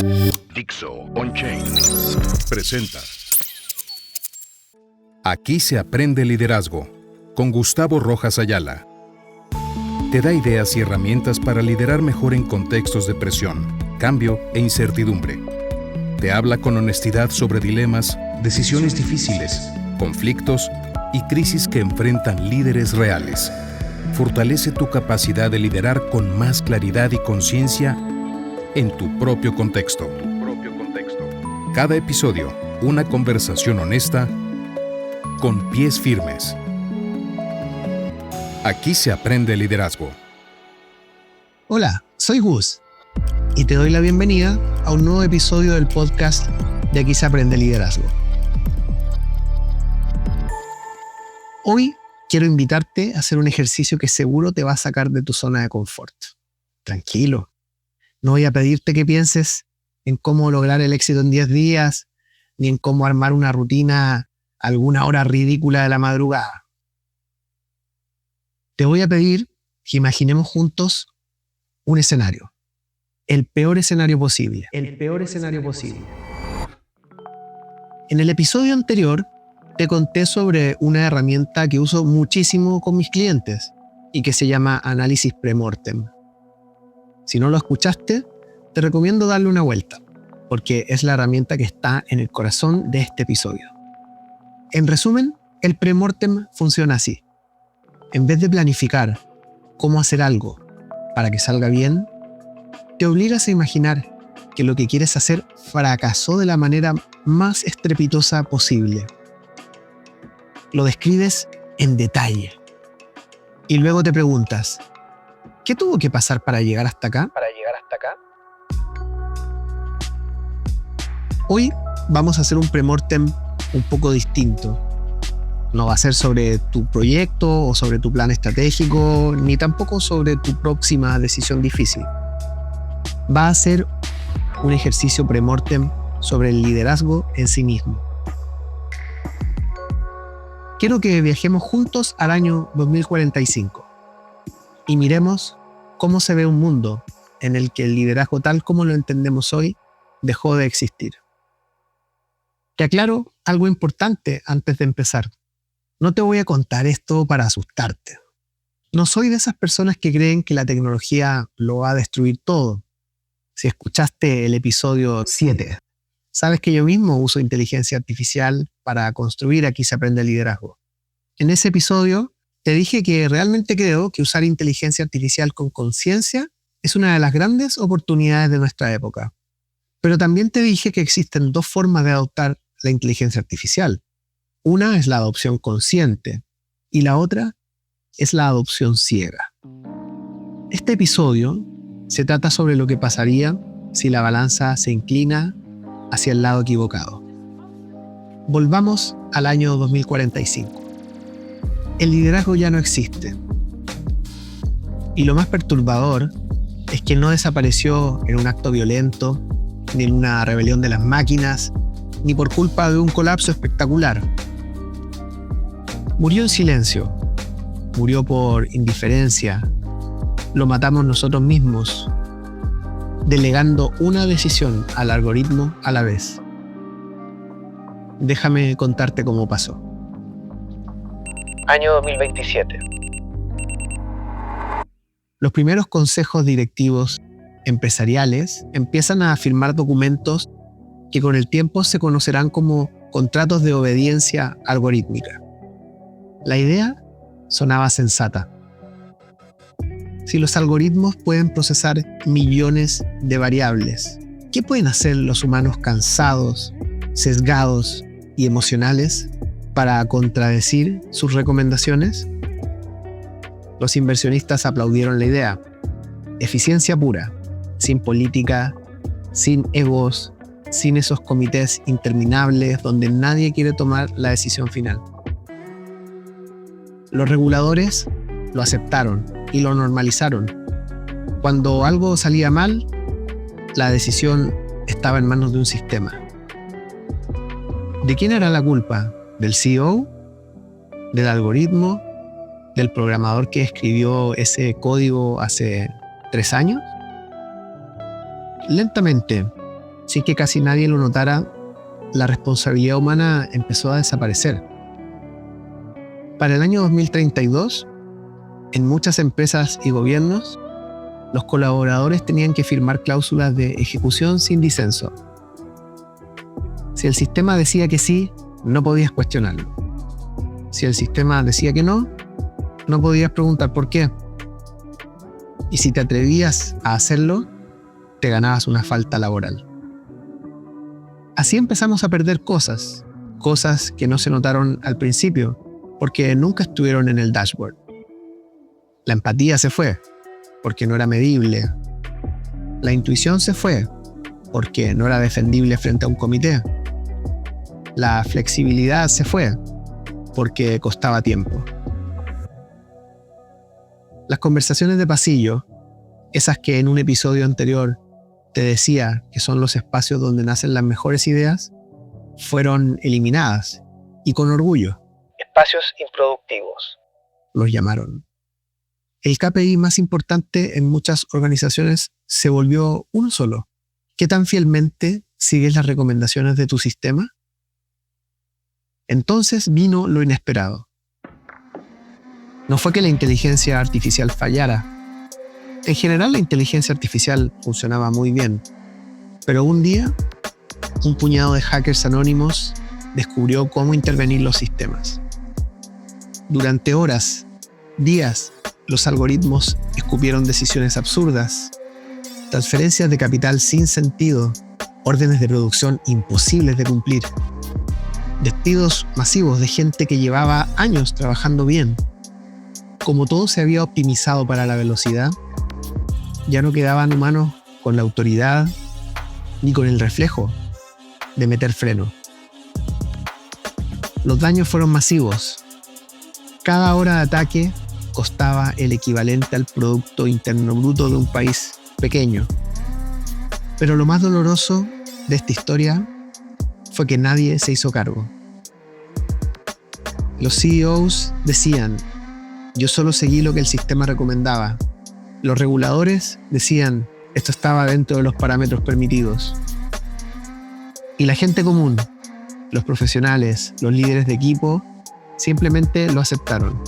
Dixo On Chain presenta Aquí se aprende liderazgo, con Gustavo Rojas Ayala. Te da ideas y herramientas para liderar mejor en contextos de presión, cambio e incertidumbre. Te habla con honestidad sobre dilemas, decisiones difíciles, conflictos y crisis que enfrentan líderes reales. Fortalece tu capacidad de liderar con más claridad y conciencia en tu propio contexto. Cada episodio, una conversación honesta con pies firmes. Aquí se aprende liderazgo. Hola, soy Gus y te doy la bienvenida a un nuevo episodio del podcast de Aquí se aprende liderazgo. Hoy quiero invitarte a hacer un ejercicio que seguro te va a sacar de tu zona de confort. Tranquilo, no voy a pedirte que pienses en cómo lograr el éxito en 10 días, ni en cómo armar una rutina a alguna hora ridícula de la madrugada. Te voy a pedir que imaginemos juntos un escenario. El peor escenario posible. En el episodio anterior te conté sobre una herramienta que uso muchísimo con mis clientes y que se llama análisis premortem. Si no lo escuchaste, te recomiendo darle una vuelta, porque es la herramienta que está en el corazón de este episodio. En resumen, el premortem funciona así. En vez de planificar cómo hacer algo para que salga bien, te obligas a imaginar que lo que quieres hacer fracasó de la manera más estrepitosa posible. Lo describes en detalle. Y luego te preguntas, ¿qué tuvo que pasar para llegar hasta acá? Hoy vamos a hacer un premortem un poco distinto. No va a ser sobre tu proyecto o sobre tu plan estratégico, ni tampoco sobre tu próxima decisión difícil. Va a ser un ejercicio premortem sobre el liderazgo en sí mismo. Quiero que viajemos juntos al año 2045 y miremos cómo se ve un mundo en el que el liderazgo tal como lo entendemos hoy dejó de existir. Te aclaro algo importante antes de empezar. No te voy a contar esto para asustarte. No soy de esas personas que creen que la tecnología lo va a destruir todo. Si escuchaste el episodio 7, sabes que yo mismo uso inteligencia artificial para construir Aquí se aprende liderazgo. En ese episodio te dije que realmente creo que usar inteligencia artificial con conciencia es una de las grandes oportunidades de nuestra época. Pero también te dije que existen dos formas de adoptar la inteligencia artificial. Una es la adopción consciente y la otra es la adopción ciega. Este episodio se trata sobre lo que pasaría si la balanza se inclina hacia el lado equivocado. Volvamos al año 2045. El liderazgo ya no existe. Y lo más perturbador es que no desapareció en un acto violento, ni en una rebelión de las máquinas, ni por culpa de un colapso espectacular. Murió en silencio, murió por indiferencia, lo matamos nosotros mismos, delegando una decisión al algoritmo a la vez. Déjame contarte cómo pasó. Año 2027. Los primeros consejos directivos empresariales empiezan a firmar documentos que con el tiempo se conocerán como contratos de obediencia algorítmica. La idea sonaba sensata. Si los algoritmos pueden procesar millones de variables, ¿qué pueden hacer los humanos cansados, sesgados y emocionales para contradecir sus recomendaciones? Los inversionistas aplaudieron la idea. Eficiencia pura, sin política, sin egos, sin esos comités interminables donde nadie quiere tomar la decisión final. Los reguladores lo aceptaron y lo normalizaron. Cuando algo salía mal, la decisión estaba en manos de un sistema. ¿De quién era la culpa? ¿Del CEO? ¿Del algoritmo? ¿Del programador que escribió ese código hace 3 años? Lentamente, sin que casi nadie lo notara, la responsabilidad humana empezó a desaparecer. Para el año 2032, en muchas empresas y gobiernos, los colaboradores tenían que firmar cláusulas de ejecución sin disenso. Si el sistema decía que sí, no podías cuestionarlo. Si el sistema decía que no, no podías preguntar por qué. Y si te atrevías a hacerlo, te ganabas una falta laboral. Así empezamos a perder cosas que no se notaron al principio, porque nunca estuvieron en el dashboard. La empatía se fue, porque no era medible. La intuición se fue, porque no era defendible frente a un comité. La flexibilidad se fue, porque costaba tiempo. Las conversaciones de pasillo, esas que en un episodio anterior te decía que son los espacios donde nacen las mejores ideas, fueron eliminadas, y con orgullo. Espacios improductivos, los llamaron. El KPI más importante en muchas organizaciones se volvió uno solo. ¿Qué tan fielmente sigues las recomendaciones de tu sistema? Entonces vino lo inesperado. No fue que la inteligencia artificial fallara. En general, la inteligencia artificial funcionaba muy bien. Pero un día, un puñado de hackers anónimos descubrió cómo intervenir los sistemas. Durante horas, días, los algoritmos escupieron decisiones absurdas, transferencias de capital sin sentido, órdenes de producción imposibles de cumplir, despidos masivos de gente que llevaba años trabajando bien. Como todo se había optimizado para la velocidad, ya no quedaban humanos con la autoridad ni con el reflejo de meter freno. Los daños fueron masivos. Cada hora de ataque costaba el equivalente al Producto Interno Bruto de un país pequeño. Pero lo más doloroso de esta historia fue que nadie se hizo cargo. Los CEOs decían: yo solo seguí lo que el sistema recomendaba. Los reguladores decían: esto estaba dentro de los parámetros permitidos. Y la gente común, los profesionales, los líderes de equipo, simplemente lo aceptaron.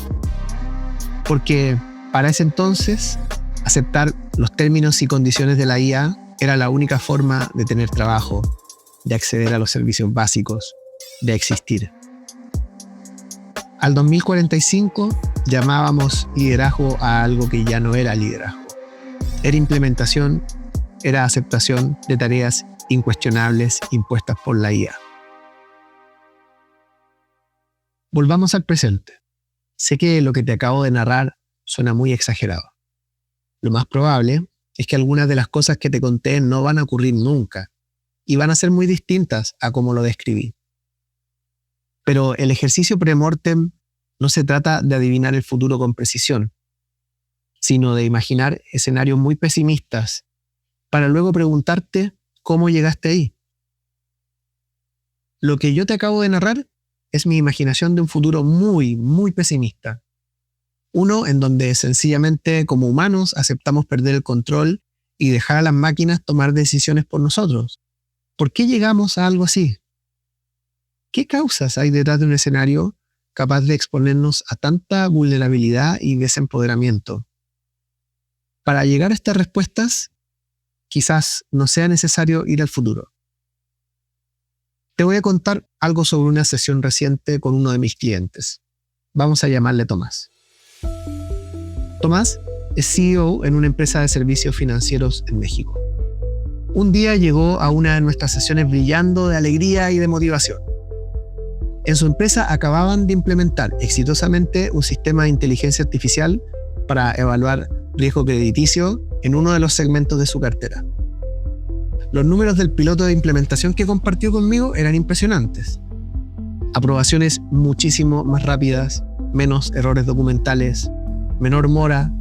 Porque para ese entonces, aceptar los términos y condiciones de la IA era la única forma de tener trabajo, de acceder a los servicios básicos, de existir. Al 2045 llamábamos liderazgo a algo que ya no era liderazgo. Era implementación, era aceptación de tareas incuestionables impuestas por la IA. Volvamos al presente. Sé que lo que te acabo de narrar suena muy exagerado. Lo más probable es que algunas de las cosas que te conté no van a ocurrir nunca y van a ser muy distintas a como lo describí. Pero el ejercicio pre-mortem no se trata de adivinar el futuro con precisión, sino de imaginar escenarios muy pesimistas para luego preguntarte cómo llegaste ahí. Lo que yo te acabo de narrar es mi imaginación de un futuro muy, muy pesimista. Uno en donde sencillamente como humanos aceptamos perder el control y dejar a las máquinas tomar decisiones por nosotros. ¿Por qué llegamos a algo así? ¿Qué causas hay detrás de un escenario capaz de exponernos a tanta vulnerabilidad y desempoderamiento? Para llegar a estas respuestas, quizás no sea necesario ir al futuro. Te voy a contar algo sobre una sesión reciente con uno de mis clientes. Vamos a llamarle Tomás. Tomás es CEO en una empresa de servicios financieros en México. Un día llegó a una de nuestras sesiones brillando de alegría y de motivación. En su empresa acababan de implementar exitosamente un sistema de inteligencia artificial para evaluar riesgo crediticio en uno de los segmentos de su cartera. Los números del piloto de implementación que compartió conmigo eran impresionantes. Aprobaciones muchísimo más rápidas, menos errores documentales, menor mora.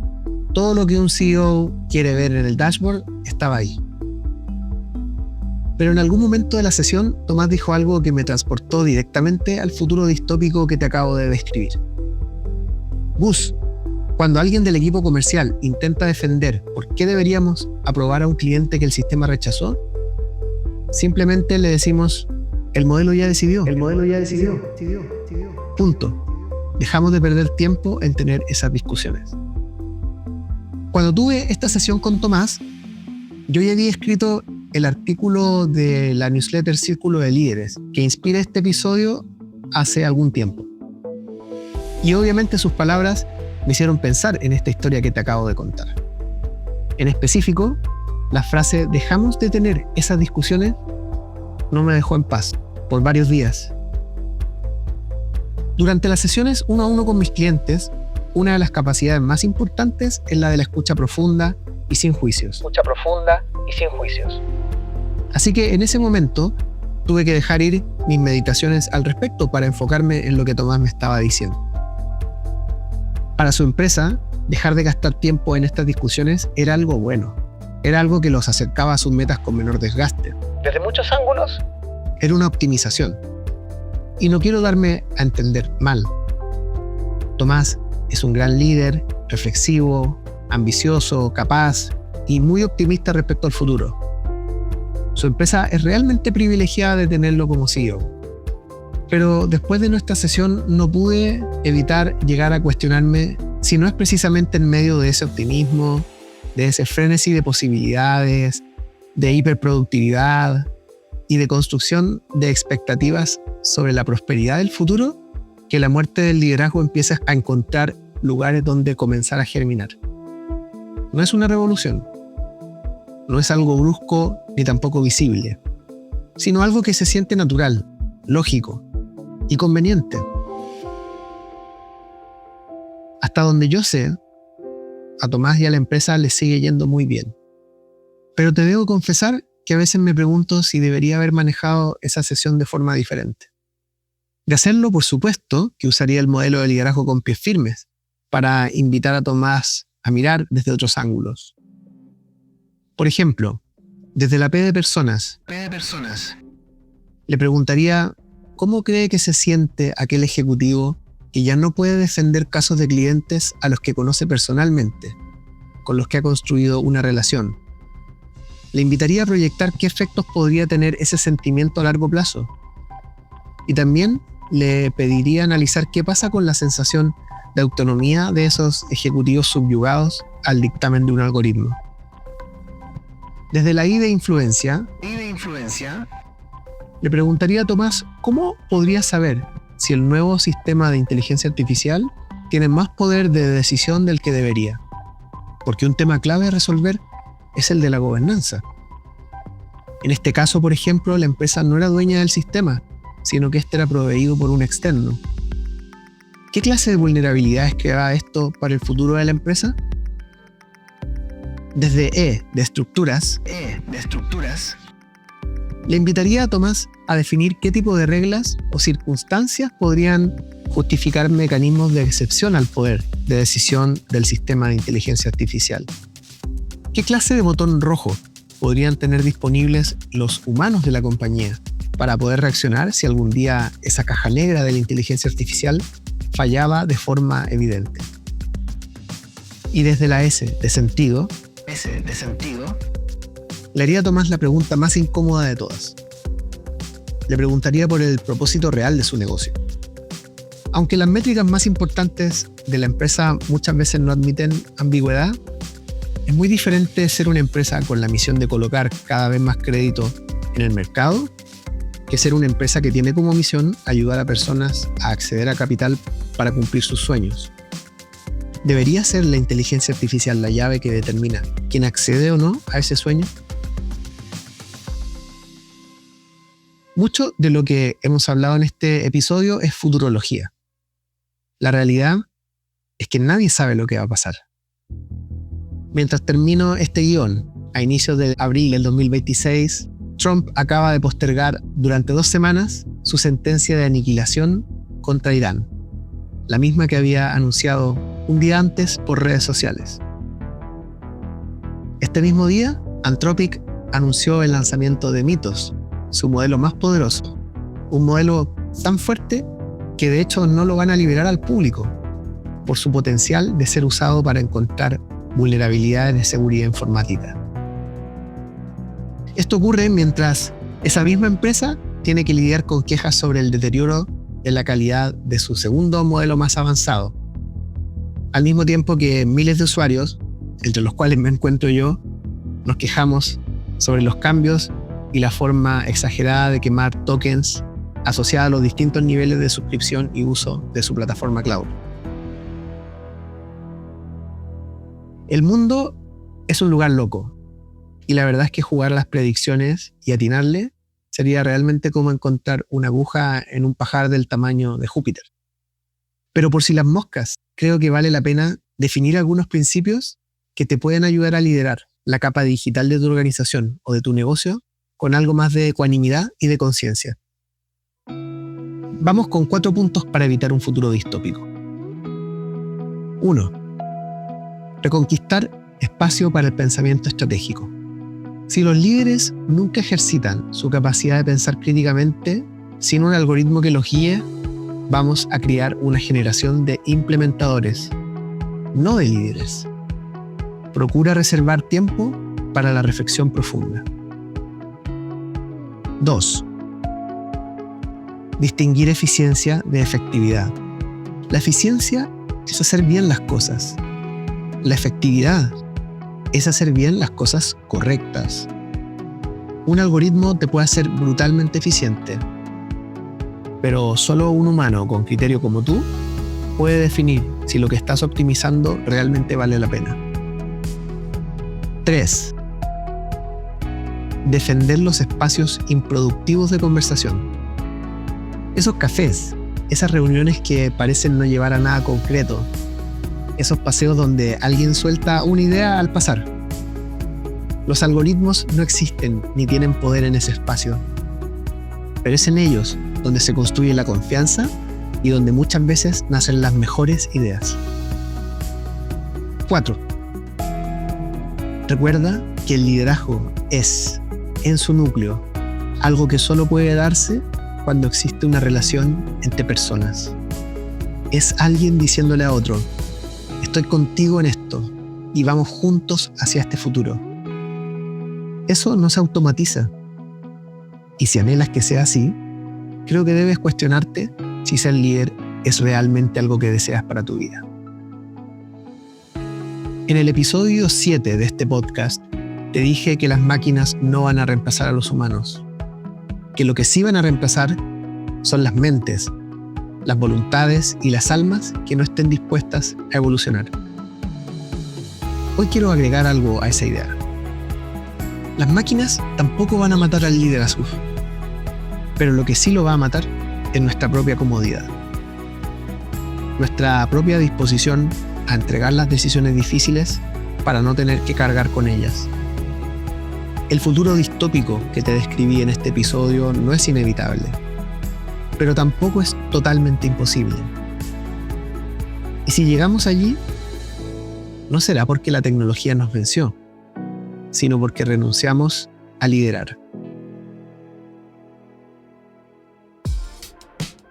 Todo lo que un CEO quiere ver en el dashboard estaba ahí. Pero en algún momento de la sesión, Tomás dijo algo que me transportó directamente al futuro distópico que te acabo de describir. Gus, cuando alguien del equipo comercial intenta defender por qué deberíamos aprobar a un cliente que el sistema rechazó, simplemente le decimos, el modelo ya decidió. Punto. Dejamos de perder tiempo en tener esas discusiones. Cuando tuve esta sesión con Tomás, yo ya había escrito el artículo de la newsletter Círculo de Líderes, que inspira este episodio hace algún tiempo. Y obviamente sus palabras me hicieron pensar en esta historia que te acabo de contar. En específico, la frase "dejamos de tener esas discusiones" no me dejó en paz por varios días. Durante las sesiones 1 a 1 con mis clientes, una de las capacidades más importantes es la de la escucha profunda y sin juicios. Así que en ese momento tuve que dejar ir mis meditaciones al respecto para enfocarme en lo que Tomás me estaba diciendo. Para su empresa, dejar de gastar tiempo en estas discusiones era algo bueno. Era algo que los acercaba a sus metas con menor desgaste. Desde muchos ángulos, era una optimización. Y no quiero darme a entender mal. Tomás es un gran líder, reflexivo, ambicioso, capaz y muy optimista respecto al futuro. Su empresa es realmente privilegiada de tenerlo como CEO. Pero después de nuestra sesión no pude evitar llegar a cuestionarme si no es precisamente en medio de ese optimismo, de ese frenesí de posibilidades, de hiperproductividad y de construcción de expectativas sobre la prosperidad del futuro, que la muerte del liderazgo empieza a encontrar lugares donde comenzar a germinar. No es una revolución, no es algo brusco ni tampoco visible, sino algo que se siente natural, lógico y conveniente. Hasta donde yo sé, a Tomás y a la empresa les sigue yendo muy bien. Pero te debo confesar que a veces me pregunto si debería haber manejado esa sesión de forma diferente. De hacerlo, por supuesto, que usaría el modelo de liderazgo con pies firmes para invitar a Tomás a mirar desde otros ángulos. Por ejemplo, desde la P de personas, le preguntaría cómo cree que se siente aquel ejecutivo que ya no puede defender casos de clientes a los que conoce personalmente, con los que ha construido una relación. Le invitaría a proyectar qué efectos podría tener ese sentimiento a largo plazo. Y también le pediría analizar qué pasa con la sensación de autonomía de esos ejecutivos subyugados al dictamen de un algoritmo. Desde la I de influencia, le preguntaría a Tomás cómo podría saber si el nuevo sistema de inteligencia artificial tiene más poder de decisión del que debería. Porque un tema clave a resolver es el de la gobernanza. En este caso, por ejemplo, la empresa no era dueña del sistema, sino que este era proveído por un externo. ¿Qué clase de vulnerabilidades creaba esto para el futuro de la empresa? Desde E de estructuras, le invitaría a Tomás a definir qué tipo de reglas o circunstancias podrían justificar mecanismos de excepción al poder de decisión del sistema de inteligencia artificial. ¿Qué clase de botón rojo podrían tener disponibles los humanos de la compañía para poder reaccionar si algún día esa caja negra de la inteligencia artificial fallaba de forma evidente? Y desde la S de sentido, le haría a Tomás la pregunta más incómoda de todas. Le preguntaría por el propósito real de su negocio. Aunque las métricas más importantes de la empresa muchas veces no admiten ambigüedad, es muy diferente ser una empresa con la misión de colocar cada vez más crédito en el mercado que ser una empresa que tiene como misión ayudar a personas a acceder a capital para cumplir sus sueños. ¿Debería ser la inteligencia artificial la llave que determina quién accede o no a ese sueño? Mucho de lo que hemos hablado en este episodio es futurología. La realidad es que nadie sabe lo que va a pasar. Mientras termino este guión, a inicios de abril del 2026, Trump acaba de postergar durante 2 semanas su sentencia de aniquilación contra Irán, la misma que había anunciado un día antes por redes sociales. Este mismo día, Anthropic anunció el lanzamiento de Mythos, su modelo más poderoso, un modelo tan fuerte que de hecho no lo van a liberar al público por su potencial de ser usado para encontrar vulnerabilidades de seguridad informática. Esto ocurre mientras Esa misma empresa tiene que lidiar con quejas sobre el deterioro de la calidad de su segundo modelo más avanzado. Al mismo tiempo que miles de usuarios, entre los cuales me encuentro yo, nos quejamos sobre los cambios y la forma exagerada de quemar tokens asociada a los distintos niveles de suscripción y uso de su plataforma cloud. El mundo es un lugar loco, y la verdad es que jugar a las predicciones y atinarle sería realmente como encontrar una aguja en un pajar del tamaño de Júpiter. Pero por si las moscas, creo que vale la pena definir algunos principios que te pueden ayudar a liderar la capa digital de tu organización o de tu negocio con algo más de ecuanimidad y de conciencia. Vamos con 4 puntos para evitar un futuro distópico. 1. Reconquistar espacio para el pensamiento estratégico. Si los líderes nunca ejercitan su capacidad de pensar críticamente sin un algoritmo que los guíe, vamos a crear una generación de implementadores, no de líderes. Procura reservar tiempo para la reflexión profunda. 2. Distinguir eficiencia de efectividad. La eficiencia es hacer bien las cosas. La efectividad es hacer bien las cosas correctas. Un algoritmo te puede hacer brutalmente eficiente, pero solo un humano con criterio como tú puede definir si lo que estás optimizando realmente vale la pena. 3. Defender los espacios improductivos de conversación. Esos cafés, esas reuniones que parecen no llevar a nada concreto, esos paseos donde alguien suelta una idea al pasar. Los algoritmos no existen ni tienen poder en ese espacio, pero es en ellos donde se construye la confianza y donde muchas veces nacen las mejores ideas. 4. Recuerda que el liderazgo es, en su núcleo, algo que solo puede darse cuando existe una relación entre personas. Es alguien diciéndole a otro: estoy contigo en esto y vamos juntos hacia este futuro. Eso no se automatiza. Y si anhelas que sea así, creo que debes cuestionarte si ser líder es realmente algo que deseas para tu vida. En el episodio 7 de este podcast, te dije que las máquinas no van a reemplazar a los humanos, que lo que sí van a reemplazar son las mentes, las voluntades y las almas que no estén dispuestas a evolucionar. Hoy quiero agregar algo a esa idea. Las máquinas tampoco van a matar al liderazgo, pero lo que sí lo va a matar es nuestra propia comodidad, nuestra propia disposición a entregar las decisiones difíciles para no tener que cargar con ellas. El futuro distópico que te describí en este episodio no es inevitable, pero tampoco es totalmente imposible. Y si llegamos allí, no será porque la tecnología nos venció, sino porque renunciamos a liderar.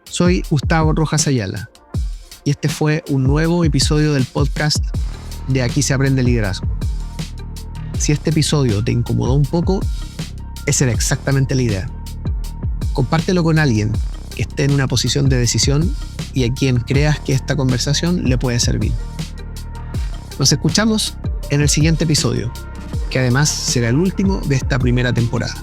Soy Gustavo Rojas Ayala y este fue un nuevo episodio del podcast de Aquí se aprende liderazgo. Si este episodio te incomodó un poco, esa era exactamente la idea. Compártelo con alguien que esté en una posición de decisión y a quien creas que esta conversación le puede servir. Nos escuchamos en el siguiente episodio, que además será el último de esta primera temporada.